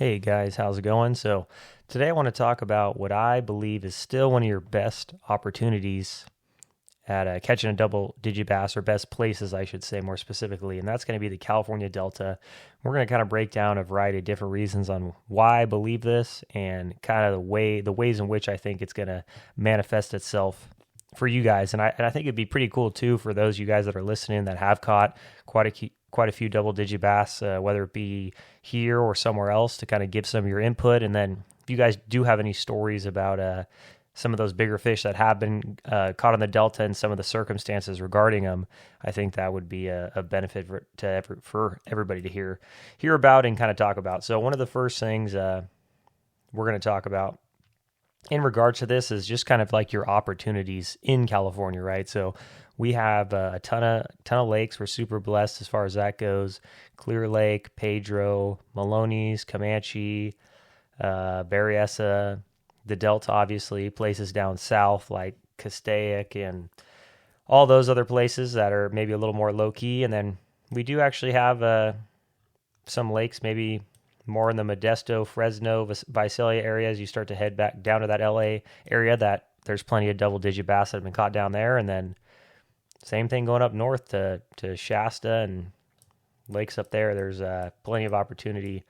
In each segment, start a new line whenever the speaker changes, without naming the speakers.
Hey guys, how's it going? So, today I want to talk about what I believe is still one of your best opportunities at catching a double digit bass, or best places, I should say more specifically, and that's going to be the California Delta. We're going to kind of break down a variety of different reasons on why I believe this and kind of the ways in which I think it's going to manifest itself for you guys. And I think it'd be pretty cool too for those of you guys that are listening that have caught quite a few double digit bass, whether it be here or somewhere else, to kind of give some of your input. And then if you guys do have any stories about some of those bigger fish that have been caught on the Delta and some of the circumstances regarding them, I think that would be a benefit for everybody to hear about and kind of talk about. So one of the first things we're going to talk about in regards to this is just kind of like your opportunities in California, right? So we have a ton of lakes. We're super blessed as far as that goes. Clear Lake, Pedro, Maloney's, Comanche, Berryessa, the Delta, obviously, places down south like Castaic and all those other places that are maybe a little more low key. And then we do actually have some lakes, maybe more in the Modesto, Fresno, Visalia area as you start to head back down to that LA area, that there's plenty of double digit bass that have been caught down there. And then same thing going up north to Shasta and lakes up there. There's plenty of opportunity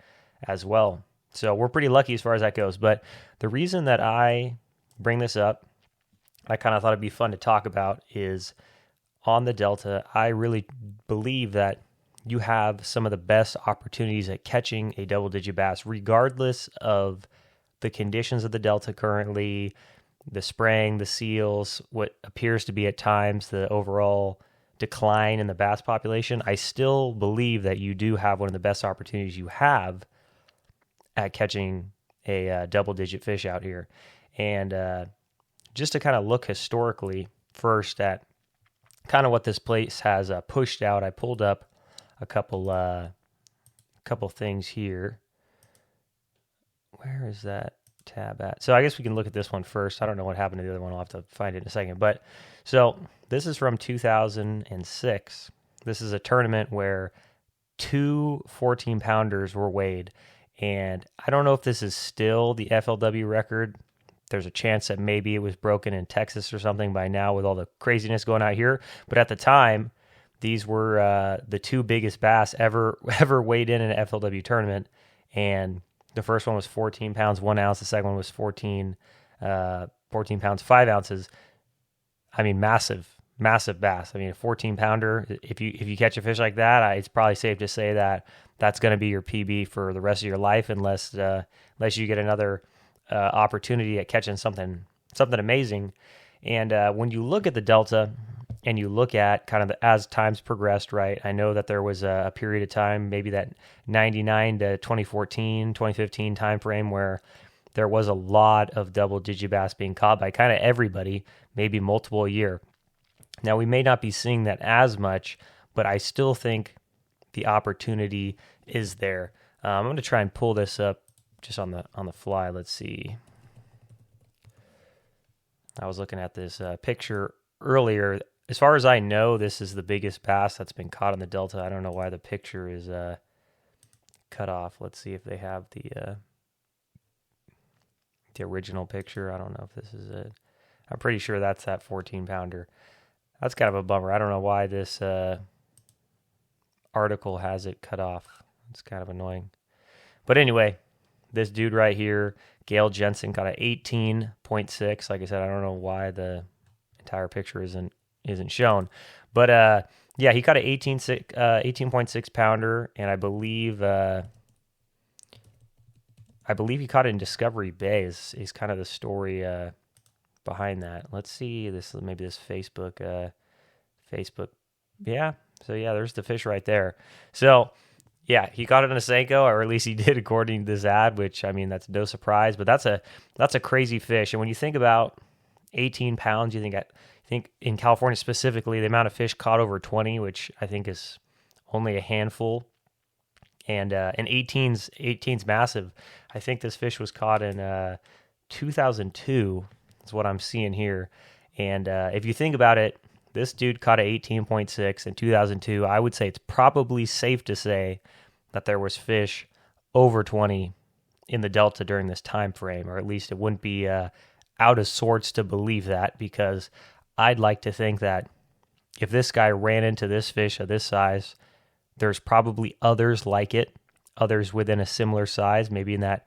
as well. So we're pretty lucky as far as that goes. But the reason that I bring this up, I kind of thought it'd be fun to talk about, is on the Delta, I really believe that you have some of the best opportunities at catching a double-digit bass, regardless of the conditions of the Delta currently, the spraying, the seals, what appears to be at times the overall decline in the bass population. I still believe that you do have one of the best opportunities you have at catching a double-digit fish out here. And just to kind of look historically first at kind of what this place has pushed out, I pulled up a couple things here. Where is that tab at? So I guess we can look at this one first. I don't know what happened to the other one. I'll have to find it in a second. But so this is from 2006. This is a tournament where two 14-pounders were weighed. And I don't know if this is still the FLW record. There's a chance that maybe it was broken in Texas or something by now with all the craziness going out here. But at the time, these were the two biggest bass ever weighed in an FLW tournament. And the first one was 14 pounds, 1 ounce. The second one was 14 pounds, 5 ounces. I mean, massive bass. I mean, a 14-pounder, if you catch a fish like that, it's probably safe to say that that's going to be your PB for the rest of your life, unless you get another opportunity at catching something amazing. And when you look at the Delta, and you look at kind of as time's progressed, right? I know that there was a period of time, maybe that 99 to 2014, 2015 time frame, where there was a lot of double-digit bass being caught by kind of everybody, maybe multiple a year. Now, we may not be seeing that as much, but I still think the opportunity is there. I'm going to try and pull this up just on the fly. Let's see. I was looking at this picture earlier. As far as I know, this is the biggest bass that's been caught on the Delta. I don't know why the picture is cut off. Let's see if they have the original picture. I don't know if this is it. I'm pretty sure that's that 14-pounder. That's kind of a bummer. I don't know why this article has it cut off. It's kind of annoying. But anyway, this dude right here, Gail Jensen, got an 18.6. Like I said, I don't know why the entire picture isn't shown, but yeah, he caught an 18.6 pounder, and I believe he caught it in Discovery Bay. Is kind of the story behind that. Let's see this Facebook. Yeah, so yeah, there's the fish right there. So yeah, he caught it in a Senko, or at least he did according to this ad, which, I mean, that's no surprise, but that's a crazy fish. And when you think about 18 pounds, you think in California specifically, the amount of fish caught over 20, which I think is only a handful, and 18's massive. I think this fish was caught in 2002, is what I'm seeing here. And if you think about it, this dude caught a 18.6 in 2002. I would say it's probably safe to say that there was fish over 20 in the Delta during this time frame, or at least it wouldn't be out of sorts to believe that, because I'd like to think that if this guy ran into this fish of this size, there's probably others like it, others within a similar size, maybe in that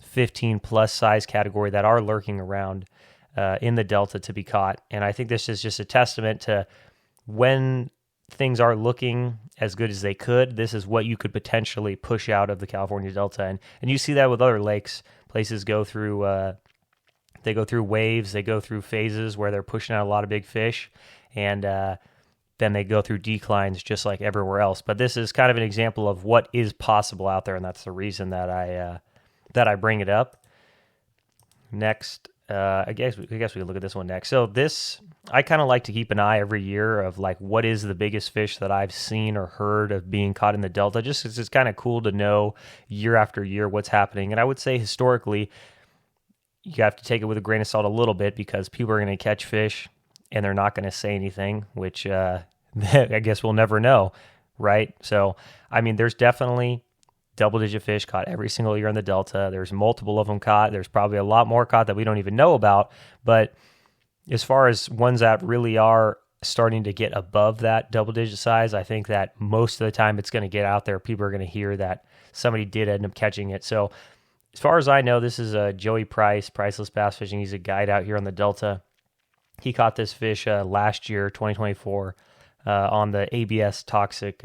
15 plus size category, that are lurking around in the Delta to be caught. And I think this is just a testament to when things are looking as good as they could, this is what you could potentially push out of the California Delta. And you see that with other lakes. Places go through they go through waves, they go through phases where they're pushing out a lot of big fish, and then they go through declines just like everywhere else. But this is kind of an example of what is possible out there, and that's the reason that I bring it up. Next, I guess we could look at this one next. So this, I kind of like to keep an eye every year of like what is the biggest fish that I've seen or heard of being caught in the Delta. Just 'cause it's kind of cool to know year after year what's happening. And I would say historically, you have to take it with a grain of salt a little bit, because people are going to catch fish and they're not going to say anything, which I guess we'll never know, right? So, I mean, there's definitely double-digit fish caught every single year in the Delta. There's multiple of them caught. There's probably a lot more caught that we don't even know about. But as far as ones that really are starting to get above that double-digit size, I think that most of the time it's going to get out there. People are going to hear that somebody did end up catching it. So as far as I know, this is Joey Price, Priceless Bass Fishing. He's a guide out here on the Delta. He caught this fish last year, 2024, on the ABS toxic,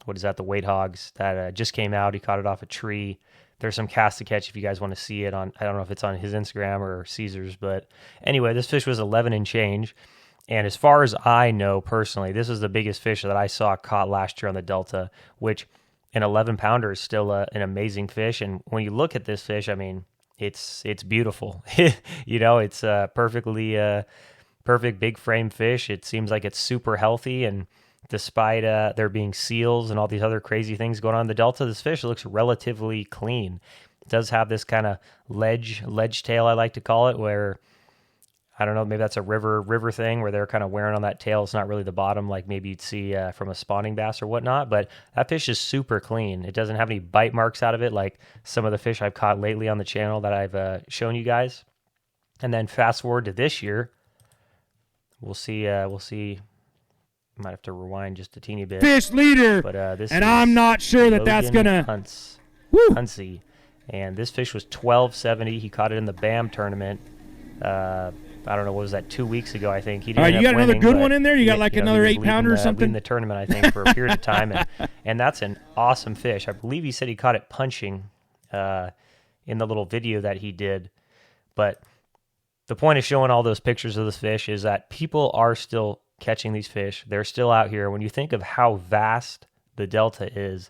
what is that, the weight hogs that just came out. He caught it off a tree. There's some cast to catch if you guys want to see it on, I don't know if it's on his Instagram or Caesar's, but anyway, this fish was 11 and change. And as far as I know personally, this is the biggest fish that I saw caught last year on the Delta, which an 11 pounder is still an amazing fish. And when you look at this fish, I mean, it's beautiful. You know, it's perfectly perfect big frame fish. It seems like it's super healthy, and despite there being seals and all these other crazy things going on in the Delta, this fish looks relatively clean. It does have this kind of ledge tail, I like to call it, where, I don't know, maybe that's a river thing where they're kind of wearing on that tail. It's not really the bottom like maybe you'd see from a spawning bass or whatnot, but that fish is super clean. It doesn't have any bite marks out of it like some of the fish I've caught lately on the channel that I've shown you guys. And then fast forward to this year, we'll see. Might have to rewind just a teeny bit.
Fish leader,
but this
and I'm not sure that that's gonna
Huntsy, and this fish was 1270. He caught it in the BAM tournament. I don't know, what was that, 2 weeks ago, I think. He didn't
All right, you got
winning,
another good one in there? You got like another 8 pounder or something?
Leading the tournament, I think, for a period of time, and that's an awesome fish. I believe he said he caught it punching in the little video that he did. But the point of showing all those pictures of this fish is that people are still catching these fish. They're still out here. When you think of how vast the Delta is,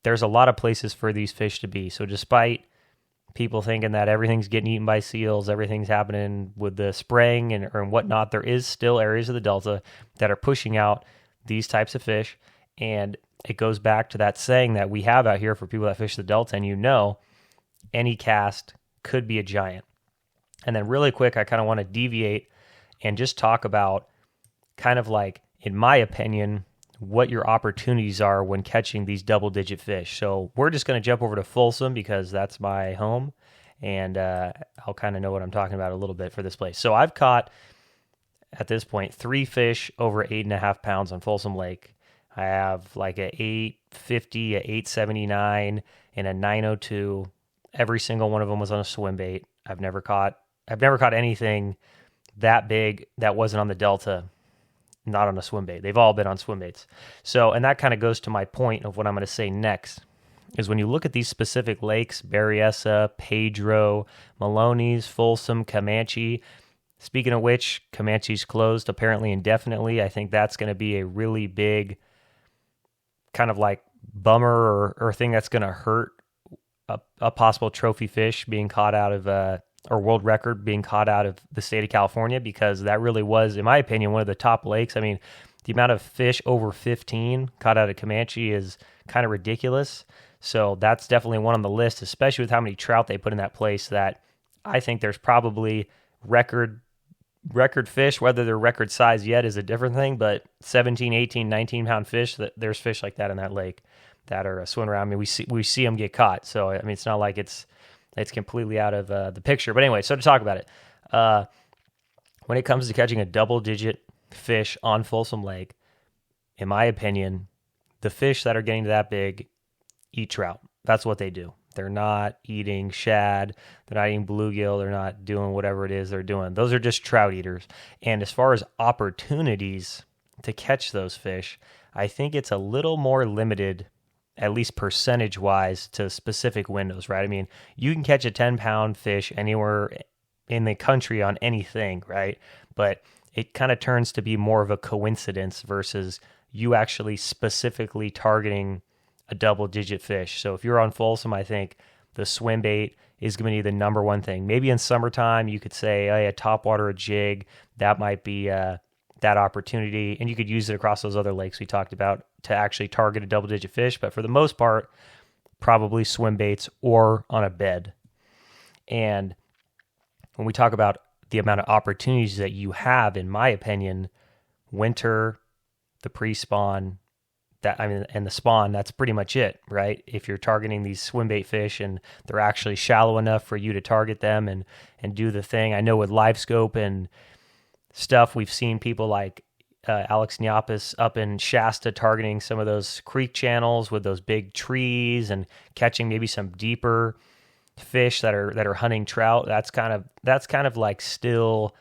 there's a lot of places for these fish to be. So despite people thinking that everything's getting eaten by seals, everything's happening with the spraying and whatnot, there is still areas of the Delta that are pushing out these types of fish. And it goes back to that saying that we have out here for people that fish the Delta, and you know, any cast could be a giant. And then really quick, I kind of want to deviate and just talk about kind of like, in my opinion, what your opportunities are when catching these double-digit fish. So we're just going to jump over to Folsom because that's my home, and I'll kind of know what I'm talking about a little bit for this place. So I've caught, at this point, 3 fish over 8.5 pounds on Folsom Lake. I have like a 850, a 879, and a 902. Every single one of them was on a Swimbait. I've never caught anything that big that wasn't on the Delta, not on a Swimbait. They've all been on Swimbaits. So, and that kind of goes to my point of what I'm going to say next, is when you look at these specific lakes, Berryessa, Pedro, Maloney's, Folsom, Comanche. Speaking of which, Comanche's closed apparently indefinitely. I think that's going to be a really big kind of like bummer or thing that's going to hurt a possible trophy fish being caught out of or world record being caught out of the state of California, because that really was, in my opinion, one of the top lakes. I mean, the amount of fish over 15 caught out of Comanche is kind of ridiculous. So that's definitely one on the list, especially with how many trout they put in that place, that I think there's probably record fish. Whether they're record size yet is a different thing, but 17, 18, 19 pound fish, there's fish like that in that lake that are swimming around. I mean, we see them get caught. So I mean, it's not like it's completely out of the picture. But anyway, so to talk about it, when it comes to catching a double-digit fish on Folsom Lake, in my opinion, the fish that are getting to that big eat trout. That's what they do. They're not eating shad. They're not eating bluegill. They're not doing whatever it is they're doing. Those are just trout eaters. And as far as opportunities to catch those fish, I think it's a little more limited, at least percentage-wise, to specific windows, right? I mean, you can catch a 10-pound fish anywhere in the country on anything, right? But it kind of turns to be more of a coincidence versus you actually specifically targeting a double-digit fish. So if you're on Folsom, I think the Swimbait is going to be the number one thing. Maybe in summertime, you could say, hey, a topwater, a jig, that might be that opportunity, and you could use it across those other lakes we talked about to actually target a double-digit fish. But for the most part, probably Swimbaits or on a bed. And when we talk about the amount of opportunities that you have, in my opinion, winter, the pre-spawn, and the spawn, that's pretty much it, right? If you're targeting these swimbait fish and they're actually shallow enough for you to target them and do the thing. I know with live scope and stuff, we've seen people like Alex Niapis up in Shasta targeting some of those creek channels with those big trees and catching maybe some deeper fish that are hunting trout. That's kind of like still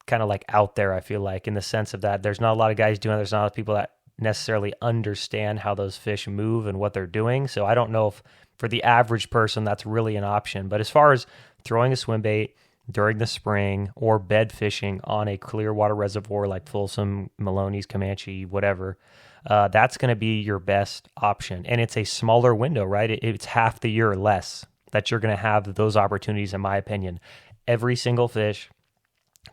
kind of like out there, I feel like, in the sense of that there's not a lot of guys doing it. There's not a lot of people that necessarily understand how those fish move and what they're doing. So I don't know if for the average person that's really an option. But as far as throwing a swimbait during the spring or bed fishing on a clear water reservoir like Folsom, Maloney's, Comanche, whatever, that's going to be your best option. And it's a smaller window, right? It's half the year or less that you're going to have those opportunities, in my opinion. Every single fish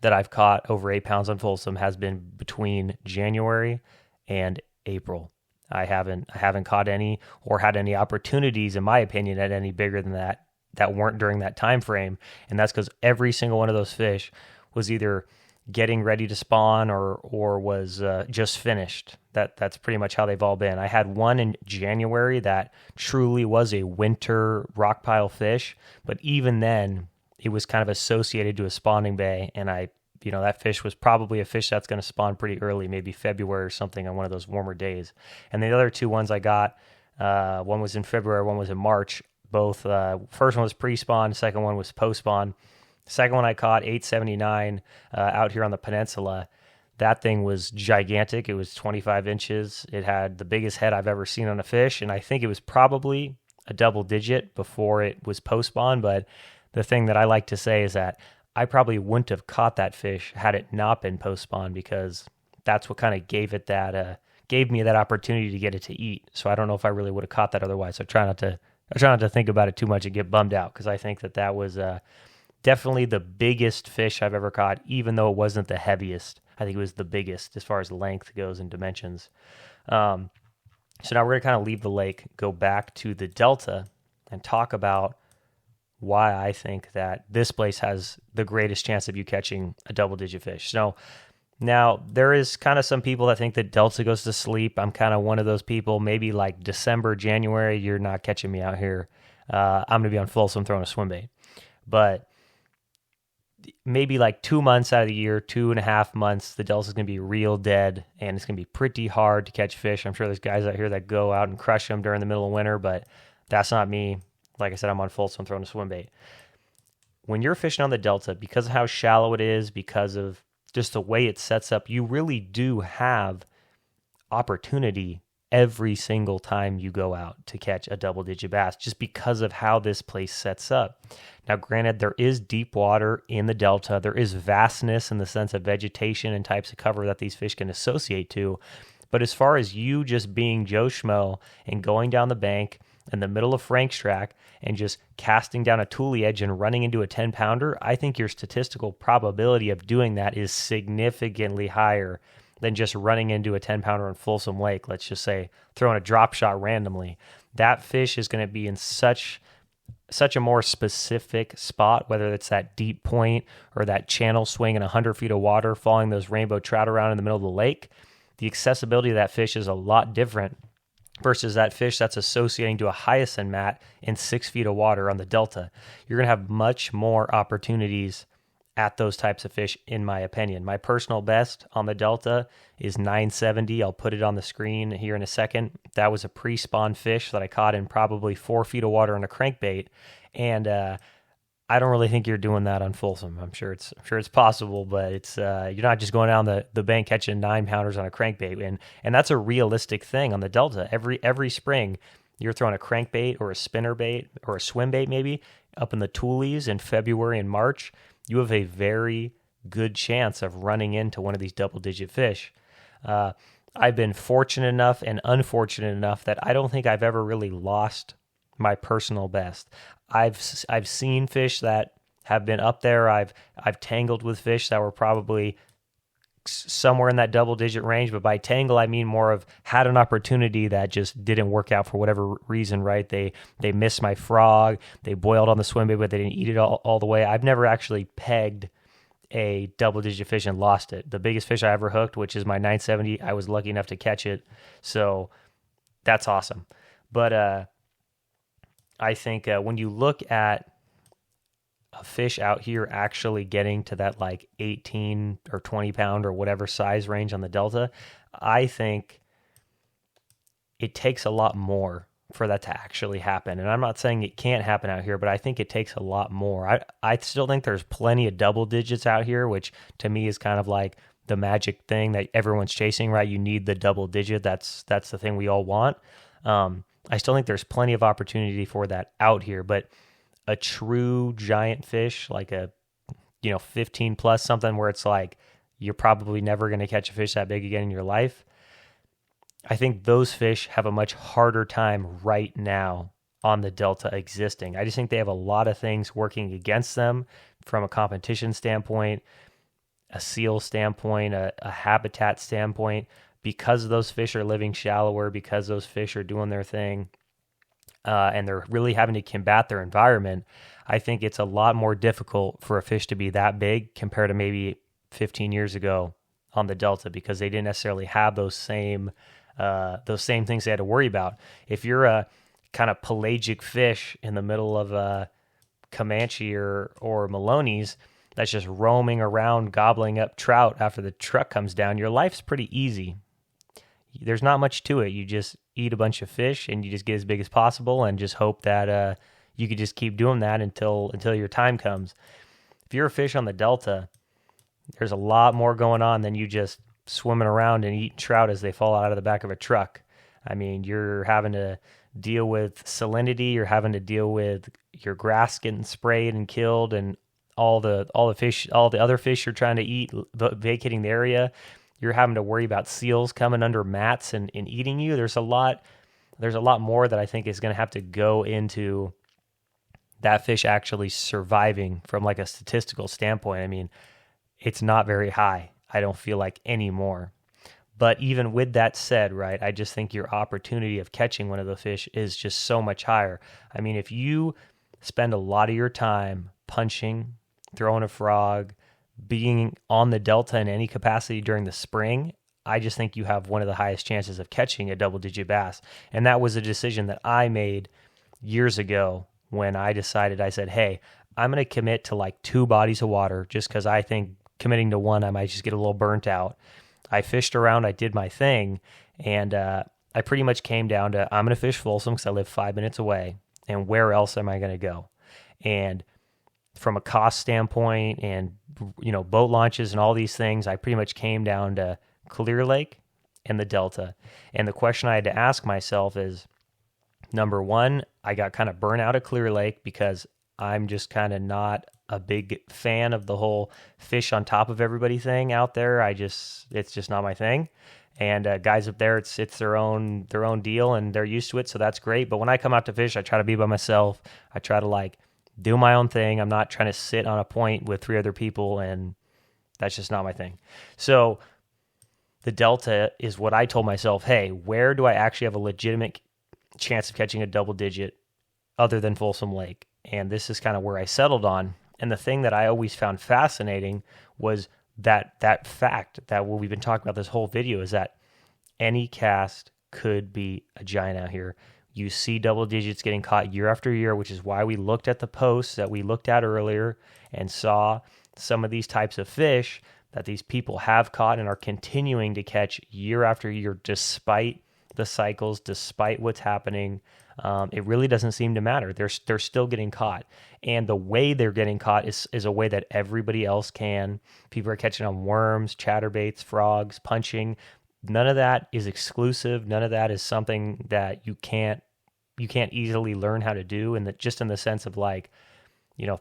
that I've caught over 8 pounds on Folsom has been between January and April. I haven't caught any or had any opportunities, in my opinion, at any bigger than that weren't during that time frame. And that's because every single one of those fish was either getting ready to spawn or was just finished. That's pretty much how they've all been. I had one in January that truly was a winter rock pile fish, but even then it was kind of associated to a spawning bay, and that fish was probably a fish that's going to spawn pretty early, maybe February or something on one of those warmer days. And the other two ones I got, one was in February, one was in March. Both, first one was pre-spawn, second one was post-spawn. Second one I caught, 879, out here on the peninsula. That thing was gigantic. It was 25 inches. It had the biggest head I've ever seen on a fish, and I think it was probably a double digit before it was post-spawn. But the thing that I like to say is that I probably wouldn't have caught that fish had it not been post-spawn, because that's what kind of gave me that opportunity to get it to eat. So I don't know if I really would have caught that otherwise. I try not to think about it too much and get bummed out, because I think that was definitely the biggest fish I've ever caught, even though it wasn't the heaviest. I think it was the biggest as far as length goes and dimensions. So now we're going to kind of leave the lake, go back to the Delta, and talk about why I think that this place has the greatest chance of you catching a double-digit fish. So now there is kind of some people that think that Delta goes to sleep. I'm kind of one of those people. Maybe like December, January, you're not catching me out here. I'm going to be on Folsom throwing a swimbait. But maybe like 2 months out of the year, 2.5 months, the Delta's going to be real dead, and it's going to be pretty hard to catch fish. I'm sure there's guys out here that go out and crush them during the middle of winter, but that's not me. Like I said, I'm on Folsom throwing a swimbait. When you're fishing on the Delta, because of how shallow it is, because of just the way it sets up, you really do have opportunity every single time you go out to catch a double-digit bass, just because of how this place sets up. Now, granted, there is deep water in the Delta. There is vastness in the sense of vegetation and types of cover that these fish can associate to. But as far as you just being Joe Schmo and going down the bank in the middle of Frank's track and just casting down a toolie edge and running into a 10-pounder, I think your statistical probability of doing that is significantly higher than just running into a 10-pounder on Folsom Lake. Let's just say throwing a drop shot randomly. That fish is going to be in such a more specific spot, whether it's that deep point or that channel swing in 100 feet of water, following those rainbow trout around in the middle of the lake. The accessibility of that fish is a lot different versus that fish that's associating to a hyacinth mat in 6 feet of water on the delta. You're going to have much more opportunities at those types of fish, in my opinion. My personal best on the delta is 970. I'll put it on the screen here in a second. That was a pre-spawn fish that I caught in probably 4 feet of water on a crankbait, and I don't really think you're doing that on Folsom. I'm sure it's possible, but it's you're not just going down the bank catching 9-pounders on a crankbait, and that's a realistic thing on the delta. Every spring, you're throwing a crankbait or a spinnerbait or a swimbait maybe up in the Tules in February and March. You have a very good chance of running into one of these double-digit fish. I've been fortunate enough and unfortunate enough that I don't think I've ever really lost my personal best. I've seen fish that have been up there. I've tangled with fish that were probably somewhere in that double-digit range, but by tangle I mean more of had an opportunity that just didn't work out for whatever reason, right? They missed my frog, they boiled on the swimbait, but they didn't eat it all the way. I've never actually pegged a double-digit fish and lost it. The biggest fish I ever hooked, which is my 970, I was lucky enough to catch it, so that's awesome. But I think when you look at a fish out here actually getting to that like 18 or 20 pound or whatever size range on the delta, I think it takes a lot more for that to actually happen. And I'm not saying it can't happen out here, but I think it takes a lot more. I still think there's plenty of double digits out here, which to me is kind of like the magic thing that everyone's chasing, right? You need the double digit. That's the thing we all want. I still think there's plenty of opportunity for that out here, but a true giant fish, like a 15 plus something where it's like you're probably never going to catch a fish that big again in your life, I think those fish have a much harder time right now on the delta existing. I just think they have a lot of things working against them from a competition standpoint, a seal standpoint, a habitat standpoint, because those fish are living shallower, because those fish are doing their thing. And they're really having to combat their environment. I think it's a lot more difficult for a fish to be that big compared to maybe 15 years ago on the delta, because they didn't necessarily have those same things they had to worry about. If you're a kind of pelagic fish in the middle of Comanche or Maloney's that's just roaming around gobbling up trout after the truck comes down, your life's pretty easy. There's not much to it. You just eat a bunch of fish and you just get as big as possible and just hope that you could just keep doing that until your time comes. If you're a fish on the delta, there's a lot more going on than you just swimming around and eating trout as they fall out of the back of a truck. I mean, you're having to deal with salinity, you're having to deal with your grass getting sprayed and killed, and all the other fish you're trying to eat vacating the area. You're having to worry about seals coming under mats and eating you. There's a lot more that I think is going to have to go into that fish actually surviving from like a statistical standpoint. I mean, it's not very high, I don't feel like, anymore. But even with that said, right, I just think your opportunity of catching one of the fish is just so much higher. I mean, if you spend a lot of your time punching, throwing a frog, being on the delta in any capacity during the spring, I just think you have one of the highest chances of catching a double-digit bass. And that was a decision that I made years ago when I decided, I said, hey, I'm going to commit to like 2 bodies of water just because I think committing to one, I might just get a little burnt out. I fished around, I did my thing, and I pretty much came down to I'm going to fish Folsom because I live 5 minutes away, and where else am I going to go? And from a cost standpoint and, boat launches and all these things, I pretty much came down to Clear Lake and the Delta. And the question I had to ask myself is, number one, I got kind of burnt out at Clear Lake because I'm just kind of not a big fan of the whole fish on top of everybody thing out there. It's just not my thing. And guys up there, it's their own deal and they're used to it, so that's great. But when I come out to fish, I try to be by myself. I try to do my own thing. I'm not trying to sit on a point with 3 other people, and that's just not my thing. So the Delta is what I told myself, hey, where do I actually have a legitimate chance of catching a double digit other than Folsom Lake? And this is kind of where I settled on. And the thing that I always found fascinating was that fact that what we've been talking about this whole video is that any cast could be a giant out here. You see double digits getting caught year after year, which is why we looked at the posts that we looked at earlier and saw some of these types of fish that these people have caught and are continuing to catch year after year despite the cycles, despite what's happening. It really doesn't seem to matter. They're still getting caught. And the way they're getting caught is a way that everybody else can. People are catching on worms, chatterbaits, frogs, punching. None of that is exclusive. None of that is something that you can't easily learn how to do. And that just in the sense of like,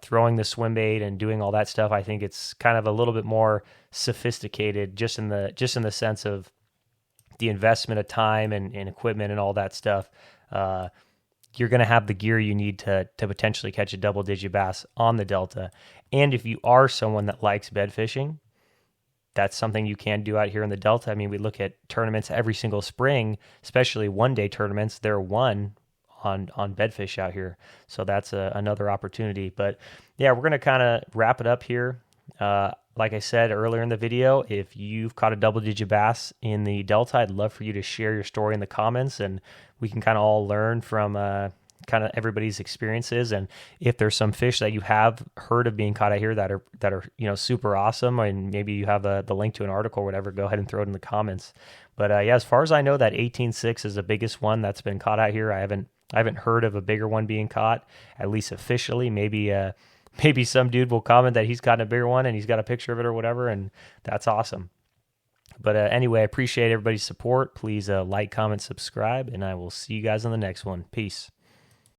throwing the Swimbait and doing all that stuff, I think it's kind of a little bit more sophisticated just in the sense of the investment of time and equipment and all that stuff. You're going to have the gear you need to potentially catch a double-digit bass on the Delta. And if you are someone that likes bed fishing, that's something you can do out here in the Delta. I mean, we look at tournaments every single spring, especially one-day tournaments. They're won on bedfish out here. So that's another opportunity. But yeah, we're going to kind of wrap it up here. Like I said earlier in the video, if you've caught a double-digit bass in the Delta, I'd love for you to share your story in the comments, and we can kind of all learn from kind of everybody's experiences. And if there's some fish that you have heard of being caught out here that are super awesome, and maybe you have the link to an article or whatever, go ahead and throw it in the comments. But yeah, as far as I know, that 18.6 is the biggest one that's been caught out here. I haven't heard of a bigger one being caught, at least officially. Maybe some dude will comment that he's gotten a bigger one and he's got a picture of it or whatever, and that's awesome. But anyway, I appreciate everybody's support. Please like, comment, subscribe, and I will see you guys on the next one. Peace.